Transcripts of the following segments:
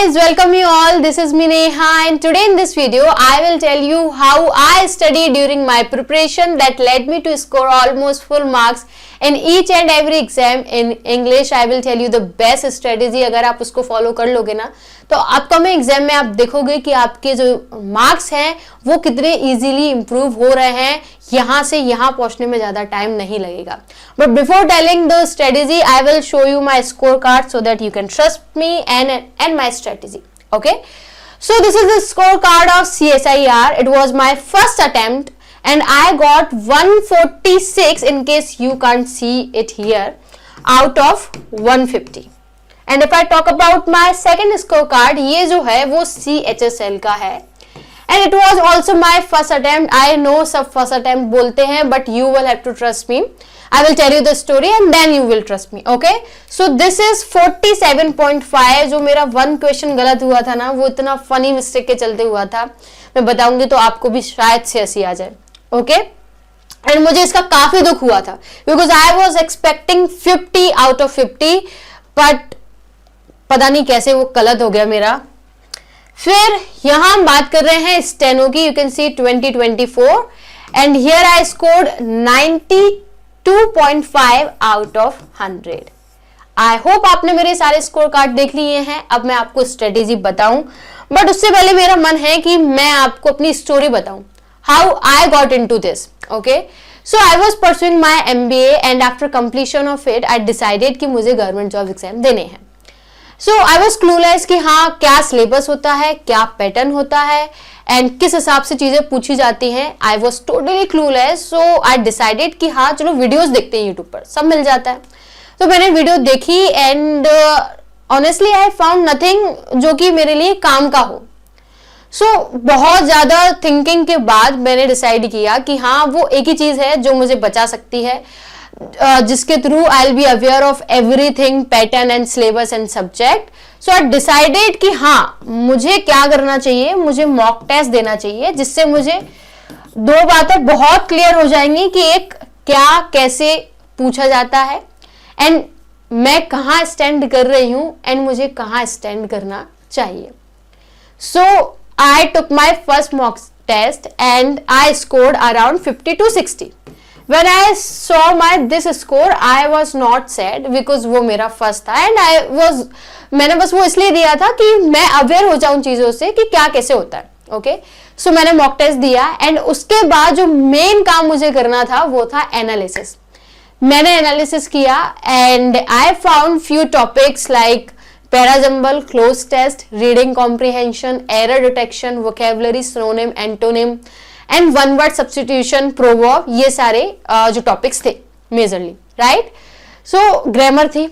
guys, welcome you all. This is me Neha, and today in this video I will tell you how I studied during my preparation that led me to score almost full marks in each and every exam in English. I will tell you the best strategy. अगर आप उसको follow कर लोगे ना तो upcoming exam में आप देखोगे कि आपके जो मार्क्स हैं वो कितने इजीली इंप्रूव हो रहे हैं, यहाँ से यहाँ पहुंचने में ज्यादा टाइम नहीं लगेगा. But before telling the strategy I will show you my score card so that you can trust me and my strategy. Okay, so this is the score card of CSIR. It was my first attempt and I got 146 in case you can't see it here out of 150. And if I talk about my second scorecard, ये जो है वो CHSL का है and it was also my first attempt. I know सब first attempt बोलते हैं but you will have to trust me. I will tell you the story and then you will trust me. Okay, so this is 47.5. जो मेरा one question गलत हुआ था ना वो इतना funny mistake के चलते हुआ था, मैं बताऊंगी तो आपको भी शायद से हंसी आ जाए. ओके, एंड मुझे इसका काफी दुख हुआ था because I was expecting 50 out of 50 but पता नहीं कैसे वो गलत हो गया मेरा. फिर यहां हम बात कर रहे हैं स्टेनो की. You can see 2024 and here I scored 92.5 out of 100. I hope आपने मेरे सारे स्कोर कार्ड देख लिए हैं. अब मैं आपको स्ट्रेटेजी बताऊं बट उससे पहले मेरा मन है कि मैं आपको अपनी स्टोरी बताऊं. How I got into this, okay? So I was pursuing my MBA and after completion of it, I decided कि मुझे गवर्नमेंट जॉब एग्जाम देने हैं. So I was clueless कि हाँ क्या सिलेबस होता है, क्या पैटर्न होता है एंड किस हिसाब से चीजें पूछी जाती हैं. I was totally clueless, so I decided कि हाँ चलो वीडियोस देखते हैं यूट्यूब पर, सब मिल जाता है. तो मैंने वीडियो देखी and honestly I found nothing जो कि मेरे लिए काम का हो. सो बहुत ज्यादा थिंकिंग के बाद मैंने डिसाइड किया कि हाँ वो एक ही चीज है जो मुझे बचा सकती है, जिसके through I will be aware of everything, pattern and syllabus and subject. So I decided कि हाँ मुझे क्या करना चाहिए, मुझे मॉक टेस्ट देना चाहिए जिससे मुझे दो बातें बहुत क्लियर हो जाएंगी कि एक क्या कैसे पूछा जाता है एंड मैं कहाँ स्टैंड कर रही हूं एंड मुझे कहाँ स्टैंड करना चाहिए. सो I took my first mock test and I scored around 50 to 60. When I saw my this score, I was not sad because वो मेरा first था and मैंने बस वो इसलिए दिया था कि मैं अवेयर हो जाऊं चीजों से कि क्या कैसे होता है. ओके, सो मैंने मॉक टेस्ट दिया एंड उसके बाद जो मेन काम मुझे करना था वो था एनालिसिस. मैंने एनालिसिस किया and I found few topics like parajumble, cloze test, reading comprehension, error detection, vocabulary, synonym, antonym and one word substitution, proverb. ये सारे जो टॉपिक्स थे मेजरली, राइट. सो ग्रामर थी.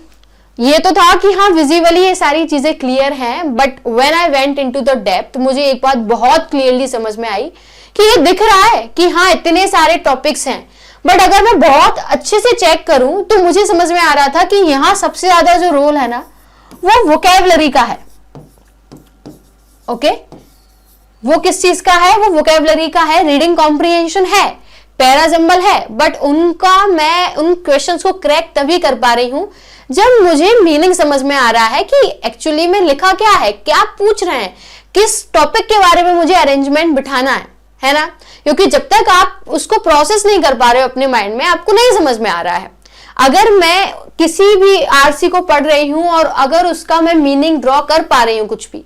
ये तो था कि हाँ विजिबली ये सारी चीजें क्लियर हैं but when I went into the depth मुझे एक बात बहुत क्लियरली समझ में आई कि ये दिख रहा है कि हाँ इतने सारे टॉपिक्स हैं बट अगर मैं बहुत अच्छे से चेक करूं तो मुझे समझ में आ रहा था कि यहाँ सबसे ज्यादा जो रोल है ना वो वोकैबुलरी का है. ओके, वो किस चीज का है? वो वोकैबुलरी का है. रीडिंग कॉम्प्रिहेंशन है, पैराजंबल है बट उनका मैं उन क्वेश्चंस को क्रैक तभी कर पा रही हूं जब मुझे मीनिंग समझ में आ रहा है कि एक्चुअली में लिखा क्या है, क्या पूछ रहे हैं, किस टॉपिक के बारे में मुझे अरेंजमेंट बिठाना है ना. क्योंकि जब तक आप उसको प्रोसेस नहीं कर पा रहे हो अपने माइंड में आपको नहीं समझ में आ रहा है. अगर मैं किसी भी आरसी को पढ़ रही हूं और अगर उसका मैं मीनिंग ड्रॉ कर पा रही हूं कुछ भी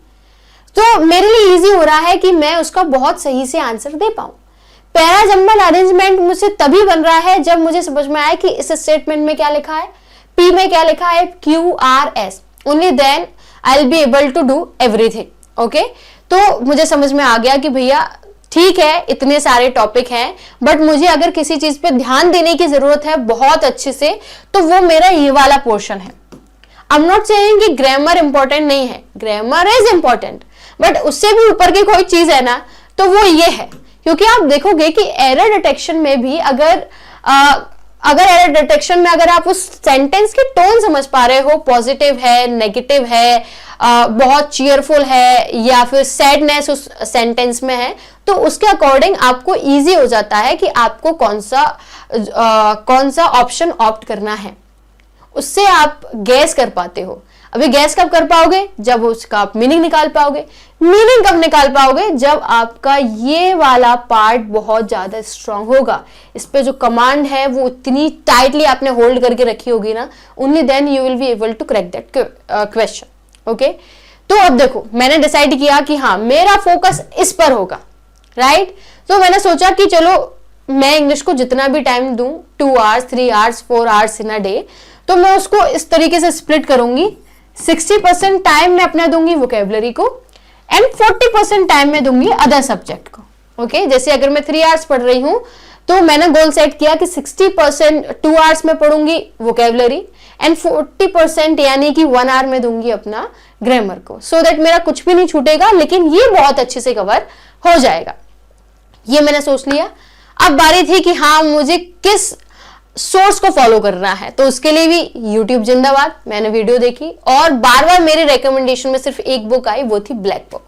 तो मेरे लिए इजी हो रहा है कि मैं उसका बहुत सही से आंसर दे पाऊं. पैराजंबल अरेंजमेंट मुझसे तभी बन रहा है जब मुझे समझ में आया कि इस स्टेटमेंट में क्या लिखा है, पी में क्या लिखा है, QRS. Only then I will be able to do everything. Okay, तो मुझे समझ में आ गया कि भैया ठीक है इतने सारे टॉपिक हैं बट मुझे अगर किसी चीज पे ध्यान देने की जरूरत है बहुत अच्छे से तो वो मेरा ये वाला पोर्शन है. आई एम नॉट सेइंग कि ग्रामर इंपॉर्टेंट नहीं है, ग्रामर इज इंपॉर्टेंट बट उससे भी ऊपर की कोई चीज है ना तो वो ये है. क्योंकि आप देखोगे कि एरर डिटेक्शन में भी अगर एरर डिटेक्शन में अगर आप उस सेंटेंस की टोन समझ पा रहे हो, पॉजिटिव है, नेगेटिव है, बहुत चीयरफुल है या फिर सैडनेस उस सेंटेंस में है तो उसके अकॉर्डिंग आपको इजी हो जाता है कि आपको कौन सा ऑप्शन ऑप्ट करना है. उससे आप गैस कर पाते हो. अभी गैस कब कर पाओगे? जब उसका आप मीनिंग निकाल पाओगे। मीनिंग कब निकाल पाओगे? जब आपका ये वाला पार्ट बहुत ज्यादा स्ट्रांग होगा, इस पे जो कमांड है वो इतनी टाइटली आपने होल्ड करके रखी होगी ना, only then you will be able to crack that question. Okay, तो अब देखो मैंने डिसाइड किया कि हाँ मेरा फोकस इस पर होगा, राइट? तो मैंने सोचा कि चलो मैं इंग्लिश को जितना भी टाइम दूं, 2 hours, 3 hours, 4 hours in a day, तो मैं उसको इस तरीके से स्प्लिट करूंगी। 60% टाइम मैं अपना दूंगी वोकेबलरी को एंड 40% टाइम मैं दूंगी अदर सब्जेक्ट को। ओके, जैसे अगर मैं 3 आवर्स पढ़ रही हूं तो मैंने गोल सेट किया कि 60% 2 आवर्स में पढ़ूंगी वोकेबलरी एंड 40% यानी कि 1 आवर में दूंगी अपना ग्रामर को, सो दैट मेरा कुछ भी नहीं छूटेगा, लेकिन ये बहुत अच्छे से कवर हो जाएगा। ये मैंने सोच लिया। अब बारी थी कि हाँ मुझे किस सोर्स को फॉलो करना है, तो उसके लिए भी YouTube जिंदाबाद। मैंने वीडियो देखी और बार बार मेरे रिकमेंडेशन में सिर्फ एक बुक आई, वो थी ब्लैक बुक।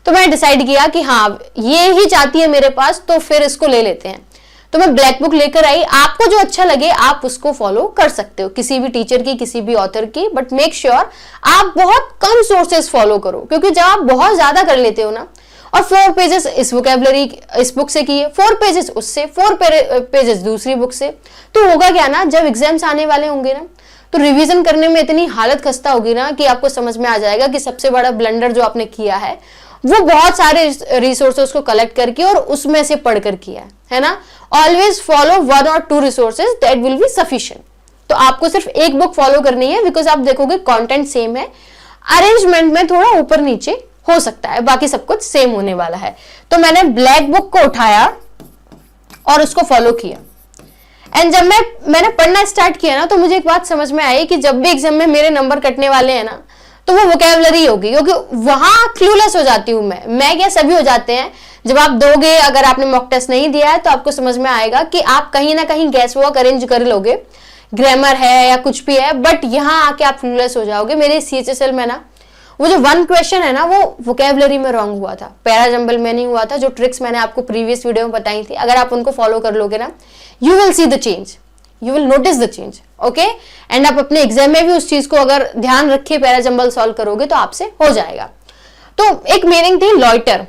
तो मैंने डिसाइड किया कि हाँ ये ही चाहती है मेरे पास, तो फिर इसको ले लेते हैं। तो मैं ब्लैक बुक लेकर आई। आपको जो अच्छा लगे आप उसको फॉलो कर सकते हो, किसी भी टीचर की, किसी भी ऑथर की, बट मेक श्योर आप बहुत कम सोर्सेस फॉलो करो, क्योंकि जब आप बहुत ज्यादा कर लेते हो ना, और 4 पेजेस इस वोकेबलरी इस बुक से किए, 4 पेजेस उससे, 4 पेजेस दूसरी बुक से, तो होगा क्या ना, जब एग्जाम्स आने वाले होंगे ना, तो रिवीजन करने में इतनी हालत खस्ता होगी ना कि आपको समझ में आ जाएगा कि सबसे बड़ा ब्लंडर जो आपने किया है वो बहुत सारे रिसोर्सेज को कलेक्ट करके और उसमें से पढ़कर किया है ना। Always follow 1 or 2 resources, that will be sufficient. तो आपको सिर्फ एक बुक फॉलो करनी है, बिकॉज आप देखोगे कंटेंट सेम है, अरेंजमेंट में थोड़ा ऊपर नीचे हो सकता है, बाकी सब कुछ सेम होने वाला है। तो मैंने ब्लैक बुक को उठाया और उसको फॉलो किया। एंड जब मैंने पढ़ना स्टार्ट किया ना, तो मुझे एक बात समझ में आई कि जब भी एग्जाम में मेरे नंबर कटने वाले हैं ना, तो वो वोकेबलरी होगी, क्योंकि वहां क्लूलेस हो जाती हूं मैं क्या, सभी हो जाते हैं। जब आप दोगे, अगर आपने मॉक टेस्ट नहीं दिया है, तो आपको समझ में आएगा कि आप कहीं ना कहीं गैस वॉक अरेंज कर लोगे, ग्रामर है या कुछ भी है, बट यहाँ आके आप क्लूलेस हो जाओगे। मेरे CHSL में ना वो जो 1 क्वेश्चन है ना, वो वोकेबलरी में रॉन्ग हुआ था, पैरा जंबल में नहीं हुआ था। जो ट्रिक्स मैंने आपको प्रीवियस वीडियो में बताई थी, अगर आप उनको फॉलो कर लोगे ना, you will see the change, you will notice the change. Okay, and आप अपने एग्जाम में भी उस चीज को अगर ध्यान रखे पैरा जंबल सॉल्व करोगे तो आपसे हो जाएगा। तो एक मीनिंग थी लॉइटर।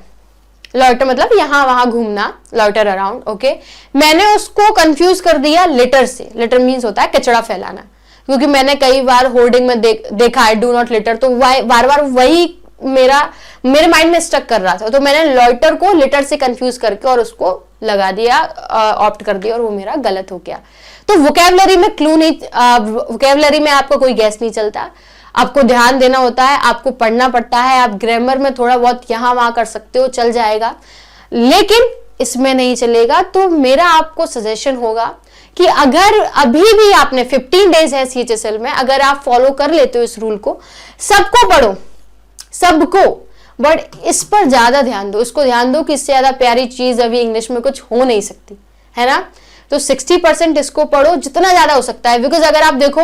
लॉइटर मतलब यहाँ वहां घूमना, लॉइटर अराउंड। ओके, मैंने उसको कंफ्यूज कर दिया लिटर से। लिटर मीन्स होता है कचरा फैलाना, क्योंकि मैंने कई बार होर्डिंग में देखा है डू नॉट लिटर, तो बार बार वही मेरे माइंड में स्टक कर रहा था। तो मैंने लॉइटर को लिटर से कंफ्यूज करके और उसको लगा दिया, ऑप्ट कर दिया, और वो मेरा गलत हो गया। तो वोकेबलरी में क्लू नहीं, वोकेबलरी में आपको कोई गैस नहीं चलता, आपको ध्यान देना होता है, आपको पढ़ना पड़ता है। आप ग्रामर में थोड़ा बहुत यहाँ वहां कर सकते हो, चल जाएगा, लेकिन इसमें नहीं चलेगा। तो मेरा आपको सजेशन होगा कि अगर अभी भी आपने 15 डेज है CHSL में, अगर आप फॉलो कर लेते हो इस रूल को, सबको पढ़ो, सबको, बट इस पर ज्यादा ध्यान दो, इसको ध्यान दो कि इससे ज्यादा प्यारी चीज अभी इंग्लिश में कुछ हो नहीं सकती, है ना। तो 60% इसको पढ़ो जितना ज्यादा हो सकता है, बिकॉज अगर आप देखो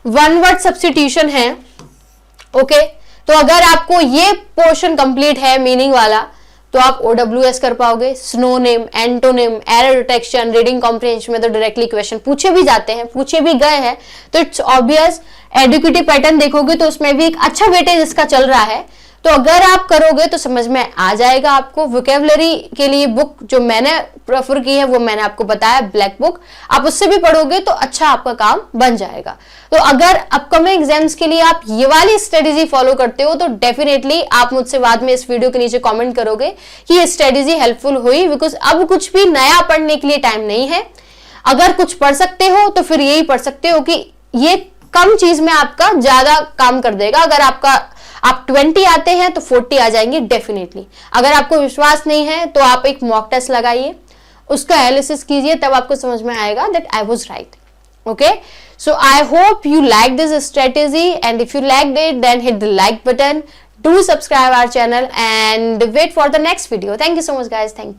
1 वर्ड सब्स्टिट्यूशन है, ओके, तो अगर आपको ये पोर्शन कंप्लीट है मीनिंग वाला, तो आप OWS कर पाओगे, synonym, antonym, error detection, reading comprehension में तो डायरेक्टली क्वेश्चन पूछे भी जाते हैं, पूछे भी गए हैं, तो इट्स ऑब्वियस। एडुकेटिव पैटर्न देखोगे तो उसमें भी एक अच्छा वेटेज इसका चल रहा है, तो अगर आप करोगे तो समझ में आ जाएगा आपको। वोकेबलरी के लिए बुक जो मैंने प्रेफर की है वो मैंने आपको बताया, ब्लैक बुक, आप उससे भी पढ़ोगे तो अच्छा आपका काम बन जाएगा। तो अगर अपकमिंग एग्जाम्स के लिए आप ये वाली स्ट्रेटेजी फॉलो करते हो, तो डेफिनेटली आप मुझसे बाद में इस वीडियो के नीचे कमेंट करोगे कि ये स्ट्रेटेजी हेल्पफुल हुई, बिकॉज अब कुछ भी नया पढ़ने के लिए टाइम नहीं है। अगर कुछ पढ़ सकते हो तो फिर यही पढ़ सकते हो कि ये कम चीज में आपका ज्यादा काम कर देगा। अगर आप 20 आते हैं तो 40 आ जाएंगे डेफिनेटली। अगर आपको विश्वास नहीं है तो आप एक मॉक टेस्ट लगाइए, उसका एनालिसिस कीजिए, तब आपको समझ में आएगा that I was right. Okay, so I hope you like this strategy, and if you liked it, then hit the like button. Do subscribe our channel and wait for the next video. Thank you so much guys. Thank you.